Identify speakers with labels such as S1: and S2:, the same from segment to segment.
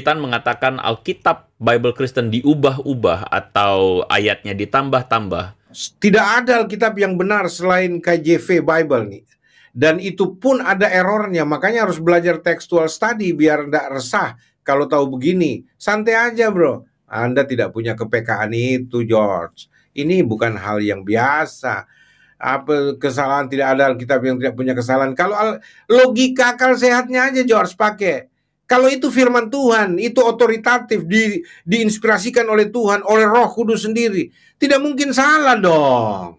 S1: Kitan mengatakan Alkitab Bible Kristen diubah-ubah atau ayatnya ditambah-tambah.
S2: Tidak ada Alkitab yang benar selain KJV Bible nih. Dan itu pun ada errornya, makanya harus belajar textual study biar tidak resah kalau tahu begini. Santai aja bro, Anda tidak punya kepekaan itu George. Ini bukan hal yang biasa. Apa kesalahan, tidak ada Alkitab yang tidak punya kesalahan. Kalau logika akal sehatnya aja George pakai. Kalau itu firman Tuhan, itu otoritatif, diinspirasikan oleh Tuhan, oleh Roh Kudus sendiri. Tidak mungkin salah dong.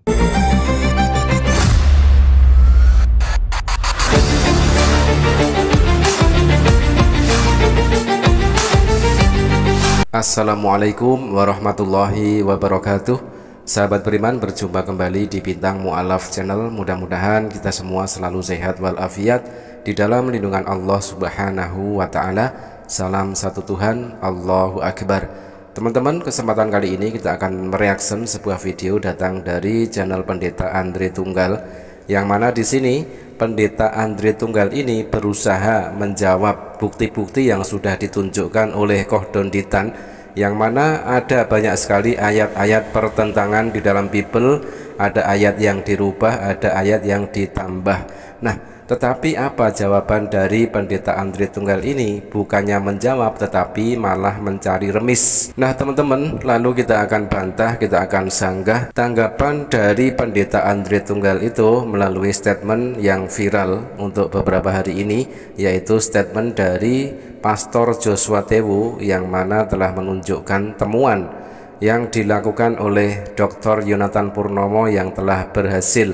S3: Assalamualaikum warahmatullahi wabarakatuh. Sahabat beriman, berjumpa kembali di Bintang Mu'alaf Channel. Mudah-mudahan kita semua selalu sehat walafiat di dalam lindungan Allah Subhanahu wa Ta'ala. Salam satu Tuhan, Allahu Akbar. Teman-teman, kesempatan kali ini kita akan mereaction sebuah video datang dari channel Pendeta Andre Tunggal, yang mana di sini Pendeta Andre Tunggal ini berusaha menjawab bukti-bukti yang sudah ditunjukkan oleh Kohdon Ditan, yang mana ada banyak sekali ayat-ayat pertentangan di dalam Bible. Ada ayat yang dirubah, ada ayat yang ditambah. Nah, tetapi apa jawaban dari Pendeta Andre Tunggal ini? Bukannya menjawab, tetapi malah mencari remis. Nah teman-teman, lalu kita akan bantah, kita akan sanggah tanggapan dari Pendeta Andre Tunggal itu melalui statement yang viral untuk beberapa hari ini, yaitu statement dari Pastor Joshua Tewu, yang mana telah menunjukkan temuan yang dilakukan oleh Dr. Yonatan Purnomo yang telah berhasil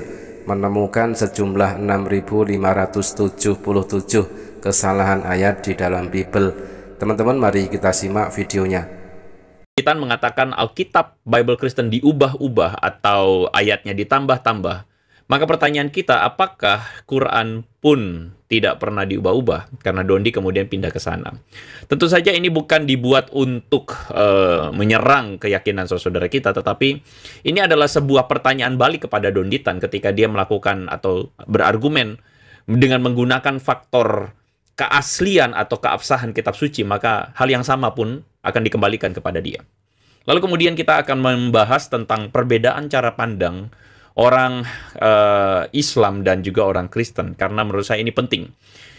S3: menemukan sejumlah 6.577 kesalahan ayat di dalam Bible. Teman-teman, mari kita simak videonya.
S1: Kitan mengatakan Alkitab Bible Kristen diubah-ubah atau ayatnya ditambah-tambah. Maka pertanyaan kita, apakah Quran pun tidak pernah diubah-ubah? Karena Dondi kemudian pindah ke sana. Tentu saja ini bukan dibuat untuk menyerang keyakinan saudara kita, tetapi ini adalah sebuah pertanyaan balik kepada Donditan ketika dia melakukan atau berargumen dengan menggunakan faktor keaslian atau keabsahan kitab suci, maka hal yang sama pun akan dikembalikan kepada dia. Lalu kemudian kita akan membahas tentang perbedaan cara pandang orang Islam dan juga orang Kristen, karena menurut saya ini penting.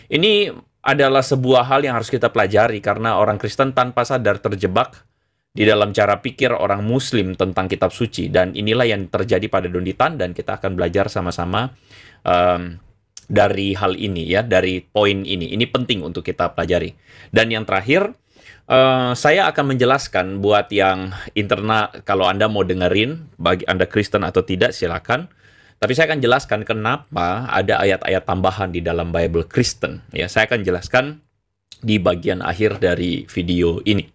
S1: Ini adalah sebuah hal yang harus kita pelajari, karena orang Kristen tanpa sadar terjebak di dalam cara pikir orang Muslim tentang kitab suci, dan inilah yang terjadi pada Donditan, dan kita akan belajar sama-sama dari hal ini, ya, dari poin ini. Ini penting untuk kita pelajari. Dan yang terakhir, saya akan menjelaskan buat yang internal, kalau Anda mau dengerin, bagi Anda Kristen atau tidak silakan. Tapi saya akan jelaskan kenapa ada ayat-ayat tambahan di dalam Bible Kristen. Ya, saya akan jelaskan di bagian akhir dari video ini.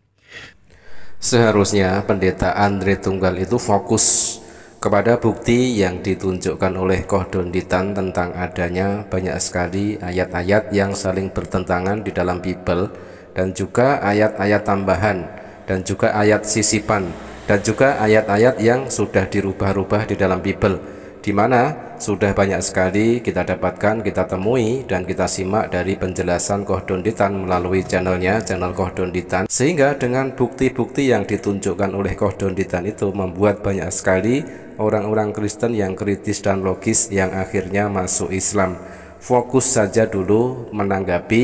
S3: Seharusnya Pendeta Andre Tunggal itu fokus kepada bukti yang ditunjukkan oleh Kohdon Ditan tentang adanya banyak sekali ayat-ayat yang saling bertentangan di dalam Bible, dan juga ayat-ayat tambahan, dan juga ayat sisipan, dan juga ayat-ayat yang sudah dirubah-rubah di dalam Bible, di mana sudah banyak sekali kita dapatkan, kita temui, dan kita simak dari penjelasan Kohdon Ditan melalui channelnya, channel Kohdon Ditan. Sehingga dengan bukti-bukti yang ditunjukkan oleh Kohdon Ditan itu membuat banyak sekali orang-orang Kristen yang kritis dan logis yang akhirnya masuk Islam. Fokus saja dulu menanggapi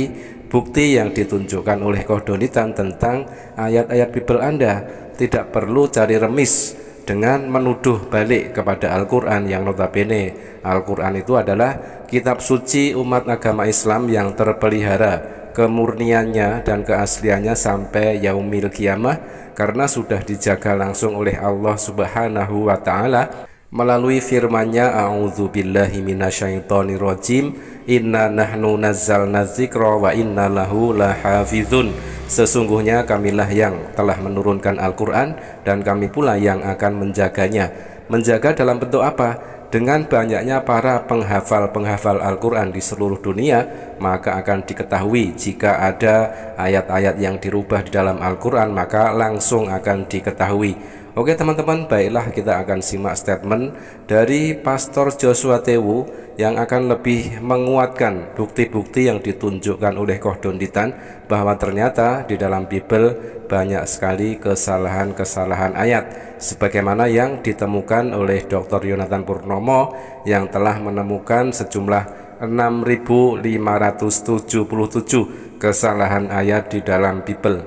S3: bukti yang ditunjukkan oleh Kohdon Ditan tentang ayat-ayat Bible Anda. Tidak perlu cari remis dengan menuduh balik kepada Al-Quran, yang notabene Al-Quran itu adalah kitab suci umat agama Islam yang terpelihara kemurniannya dan keasliannya sampai yaumil kiamah, karena sudah dijaga langsung oleh Allah Subhanahu wa Ta'ala melalui firman-Nya, a'udzubillahi minasyaitonirrajim, inna nahnu nazzalna dzikra wa inna lahu lahafizun. Sesungguhnya kamilah yang telah menurunkan Al-Quran, dan kami pula yang akan menjaganya. Menjaga dalam bentuk apa? Dengan banyaknya para penghafal Al-Quran di seluruh dunia, maka akan diketahui jika ada ayat-ayat yang dirubah di dalam Al-Quran, maka langsung akan diketahui Oke teman-teman, baiklah kita akan simak statement dari Pastor Joshua Tewu yang akan lebih menguatkan bukti-bukti yang ditunjukkan oleh Kohdonditan bahwa ternyata di dalam Bible banyak sekali kesalahan-kesalahan ayat sebagaimana yang ditemukan oleh Dr. Yonatan Purnomo yang telah menemukan sejumlah 6.577 kesalahan ayat di dalam Bible.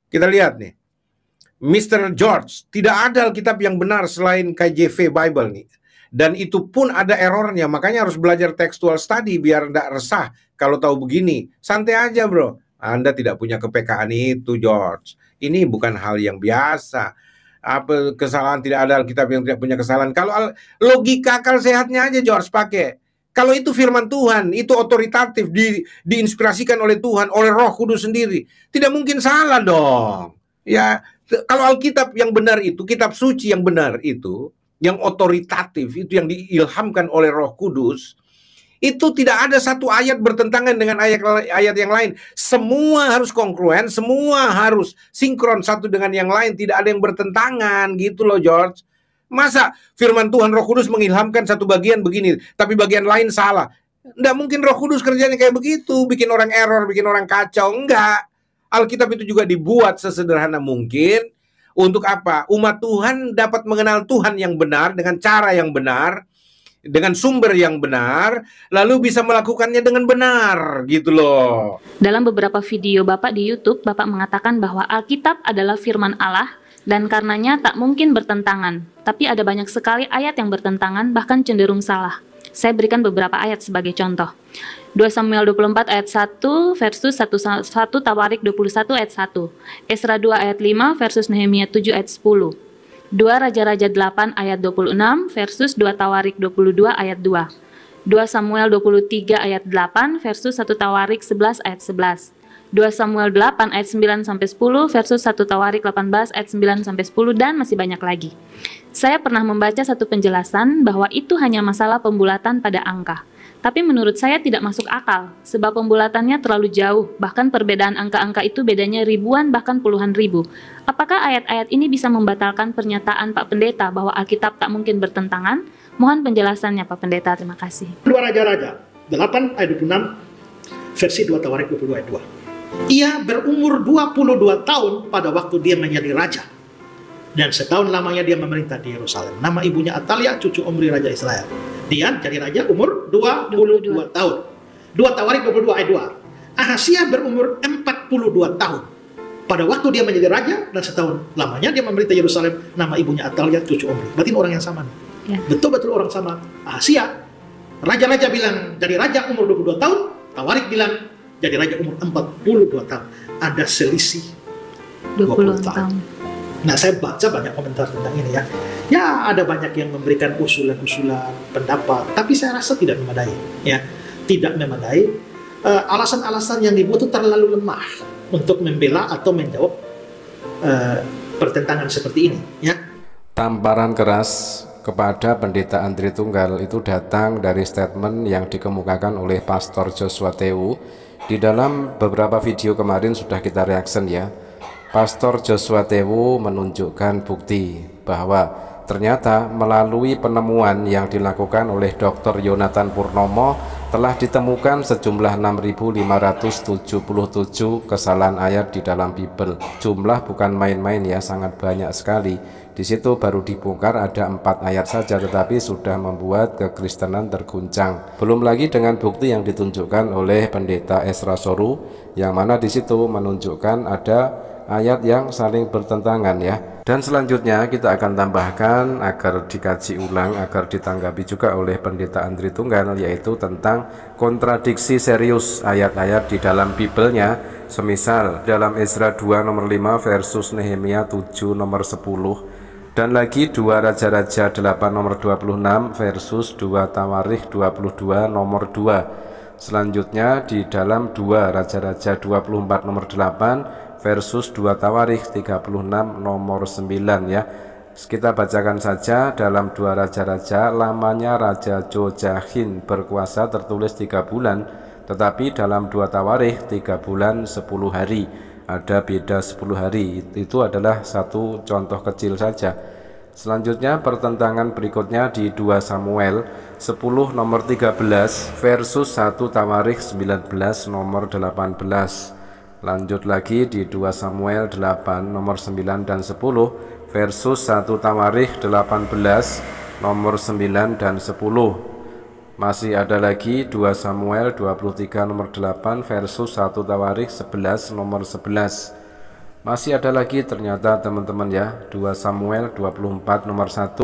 S2: Kita lihat nih, Mr. George, tidak ada Alkitab yang benar selain KJV Bible nih. Dan itu pun ada errornya, makanya harus belajar textual study biar tidak resah kalau tahu begini. Santai aja bro, Anda tidak punya kepekaan itu George. Ini bukan hal yang biasa. Apa kesalahan, tidak ada Alkitab yang tidak punya kesalahan. Kalau logika akal sehatnya aja George pakai. Kalau itu firman Tuhan, itu otoritatif, diinspirasikan oleh Tuhan, oleh Roh Kudus sendiri. Tidak mungkin salah dong. Ya, kalau Alkitab yang benar itu, kitab suci yang benar itu, yang otoritatif, itu yang diilhamkan oleh Roh Kudus, itu tidak ada satu ayat bertentangan dengan ayat yang lain. Semua harus kongruen, semua harus sinkron satu dengan yang lain, tidak ada yang bertentangan gitu loh George. Masa firman Tuhan Roh Kudus mengilhamkan satu bagian begini, tapi bagian lain salah? Nggak mungkin Roh Kudus kerjanya kayak begitu, bikin orang error, bikin orang kacau. Enggak. Alkitab itu juga dibuat sesederhana mungkin. Untuk apa? Umat Tuhan dapat mengenal Tuhan yang benar, dengan cara yang benar, dengan sumber yang benar, lalu bisa melakukannya dengan benar, gitu loh.
S4: Dalam beberapa video Bapak di YouTube, Bapak mengatakan bahwa Alkitab adalah firman Allah, dan karenanya tak mungkin bertentangan. Tapi ada banyak sekali ayat yang bertentangan, bahkan cenderung salah. Saya berikan beberapa ayat sebagai contoh. 2 Samuel 24 ayat 1 versus 1 Tawarik 21 ayat 1. Esra 2 ayat 5 versus Nehemia 7 ayat 10. 2 Raja-Raja 8 ayat 26 versus 2 Tawarik 22 ayat 2. 2 Samuel 23 ayat 8 versus 1 Tawarik 11 ayat 11. 2 Samuel 8 ayat 9 sampai 10 versus 1 Tawarik 18 ayat 9 sampai 10 dan masih banyak lagi. Saya pernah membaca satu penjelasan bahwa itu hanya masalah pembulatan pada angka. Tapi menurut saya tidak masuk akal, sebab pembulatannya terlalu jauh, bahkan perbedaan angka-angka itu bedanya ribuan bahkan puluhan ribu. Apakah ayat-ayat ini bisa membatalkan pernyataan Pak Pendeta bahwa Alkitab tak mungkin bertentangan? Mohon penjelasannya Pak Pendeta, terima kasih.
S5: 2 Raja-Raja 8 ayat 26 versi 2 Tawarik 22 ayat 2. Ia berumur 22 tahun pada waktu dia menjadi raja. Dan setahun lamanya dia memerintah di Yerusalem. Nama ibunya Atalia, cucu Omri Raja Israel. Dia jadi raja umur 22 tahun. 2 Tawarik 22 ayat 2. Ahasia berumur 42 tahun pada waktu dia menjadi raja, dan setahun lamanya dia memerintah Yerusalem. Nama ibunya Atalia, cucu Omri. Berarti orang yang sama nih. Ya. Betul-betul orang sama. Ahasia, raja-raja bilang jadi raja umur 22 tahun. Tawarik bilang jadi raja umur 42 tahun. Ada selisih 20 tahun. Nah, saya baca banyak komentar tentang ini ya. Ya, ada banyak yang memberikan usulan-usulan, pendapat, tapi saya rasa tidak memadai. Ya, tidak memadai. Alasan-alasan yang dibuat itu terlalu lemah untuk membela atau menjawab pertentangan seperti ini. Ya.
S3: Tamparan keras kepada Pendeta Andri Tunggal itu datang dari statement yang dikemukakan oleh Pastor Joshua Tewu. Di dalam beberapa video kemarin sudah kita reaction ya. Pastor Joshua Tewu menunjukkan bukti bahwa ternyata melalui penemuan yang dilakukan oleh Dr. Yonatan Purnomo telah ditemukan sejumlah 6.577 kesalahan ayat di dalam Bible. Jumlah bukan main-main ya, sangat banyak sekali. Di situ baru dibongkar ada 4 ayat saja, tetapi sudah membuat kekristenan terguncang. Belum lagi dengan bukti yang ditunjukkan oleh Pendeta Esra Soru, yang mana di situ menunjukkan ada ayat yang saling bertentangan ya. Dan selanjutnya kita akan tambahkan agar dikaji ulang, agar ditanggapi juga oleh Pendeta Andri Tunggal, yaitu tentang kontradiksi serius ayat-ayat di dalam Biblenya. Semisal dalam Ezra 2 nomor 5 versus Nehemia 7 nomor 10. Dan lagi 2 Raja-Raja 8 nomor 26 versus 2 Tawarikh 22 nomor 2. Selanjutnya di dalam 2 Raja-Raja 24 nomor 8 versus 2 Tawarikh 36 nomor 9 ya. Kita bacakan saja. Dalam 2 Raja-Raja, lamanya Raja Jojahin berkuasa tertulis 3 bulan, tetapi dalam 2 Tawarikh 3 bulan 10 hari. ada beda 10 hari. Itu adalah satu contoh kecil saja. Selanjutnya pertentangan berikutnya di 2 Samuel 10 nomor 13 versus 1 Tawarikh 19 nomor 18. Lanjut lagi di 2 Samuel 8 nomor 9 dan 10 versus 1 Tawarikh 18 nomor 9 dan 10. Masih ada lagi 2 Samuel 23 nomor 8 versus 1 Tawarikh 11 nomor 11. Masih ada lagi ternyata teman-teman ya, 2 Samuel 24 nomor 1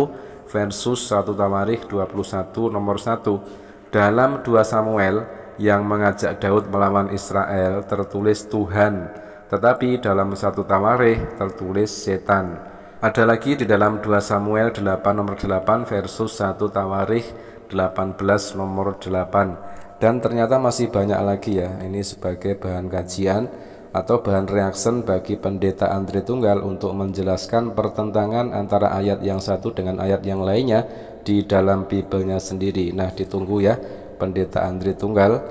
S3: versus 1 Tawarikh 21 nomor 1. Dalam 2 Samuel yang mengajak Daud melawan Israel tertulis Tuhan, tetapi dalam 1 Tawarikh tertulis setan. Ada lagi di dalam 2 Samuel 8 nomor 8 versus 1 Tawarikh 18 nomor 8. Dan ternyata masih banyak lagi ya. Ini sebagai bahan kajian atau bahan reaction bagi pendeta Andre Tunggal untuk menjelaskan pertentangan antara ayat yang satu dengan ayat yang lainnya di dalam Bibelnya sendiri. Nah, ditunggu ya pendeta Andre Tunggal,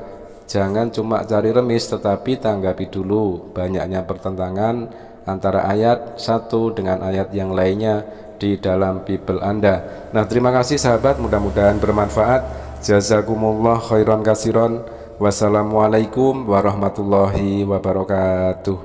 S3: jangan cuma cari remis tetapi tanggapi dulu banyaknya pertentangan antara ayat satu dengan ayat yang lainnya di dalam Bible Anda. Nah, terima kasih sahabat, mudah-mudahan bermanfaat. Jazakumullah khairan kasiron. Wassalamualaikum warahmatullahi wabarakatuh.